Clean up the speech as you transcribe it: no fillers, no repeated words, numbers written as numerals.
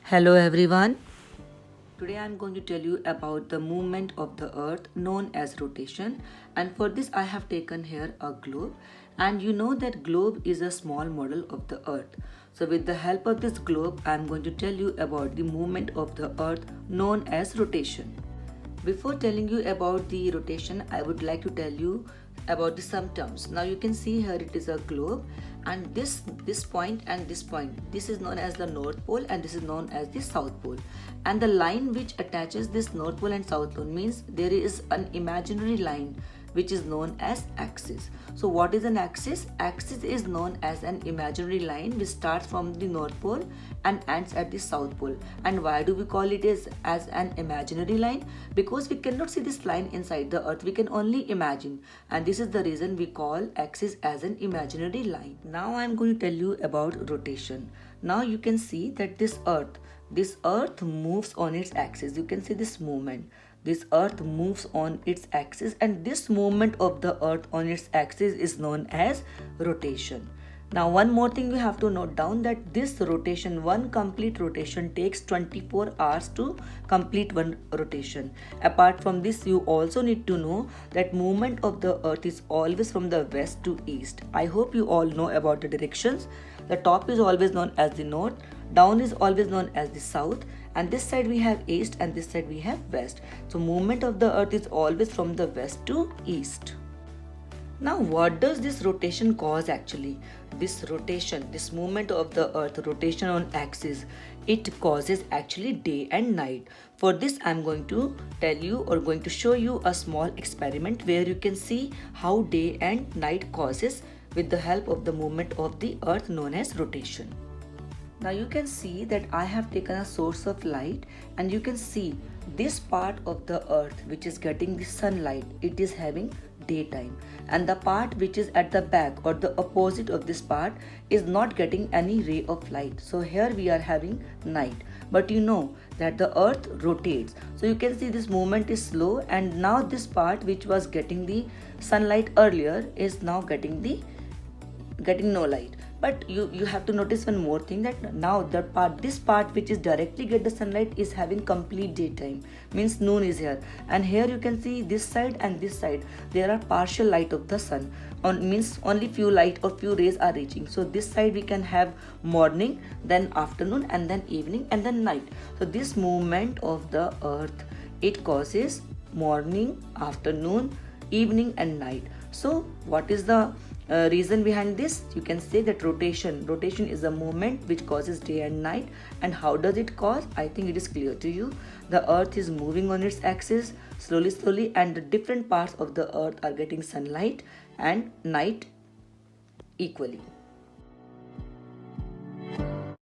Hello everyone. Today I am going to tell you about the movement of the earth known as rotation, and for this I have taken here a globe, and you know that globe is a small model of the earth. So with the help of this globe I am going to tell you about the movement of the earth known as rotation. Before telling you about the rotation, I would like to tell you about the some terms. Now you can see here it is a globe, and this point and this point, this is known as the North Pole and this is known as the South Pole. And the line which attaches this North Pole and South Pole means there is an imaginary line which is known as axis. So what is an axis? Axis is known as an imaginary line which starts from the North Pole and ends at the South Pole. And why do we call it as an imaginary line? Because we cannot see this line inside the earth, we can only imagine, and this is the reason we call axis as an imaginary line. Now I am going to tell you about rotation. Now you can see that this earth moves on its axis. You can see this movement. This earth moves on its axis, and this movement of the earth on its axis is known as rotation. Now one more thing you have to note down, that this rotation, one complete rotation takes 24 hours to complete one rotation. Apart from this, you also need to know that movement of the earth is always from the west to east. I hope you all know about the directions. The top is always known as the north, down is always known as the south, and this side we have east and this side we have west. So movement of the earth is always from the west to east. Now what does this rotation cause actually? This rotation, this movement of the earth, rotation on axis, it causes actually day and night. For this I am going to tell you or going to show you a small experiment where you can see how day and night causes with the help of the movement of the earth known as rotation. Now you can see that I have taken a source of light, and you can see this part of the earth which is getting the sunlight, it is having daytime, and the part which is at the back or the opposite of this part is not getting any ray of light. So here we are having night, but you know that the earth rotates, so you can see this movement is slow, and now this part which was getting the sunlight earlier is now getting no light. But you have to notice one more thing, that now this part which is directly get the sunlight is having complete daytime, means noon is here, and here you can see this side and this side there are partial light of the sun, means only few light or few rays are reaching. So this side we can have morning, then afternoon, and then evening, and then night. So this movement of the earth, it causes morning, afternoon, evening and night. So what is the reason behind this? You can say that rotation is a movement which causes day and night. And how does it cause? I think it is clear to you. The earth is moving on its axis slowly, and the different parts of the earth are getting sunlight and night equally.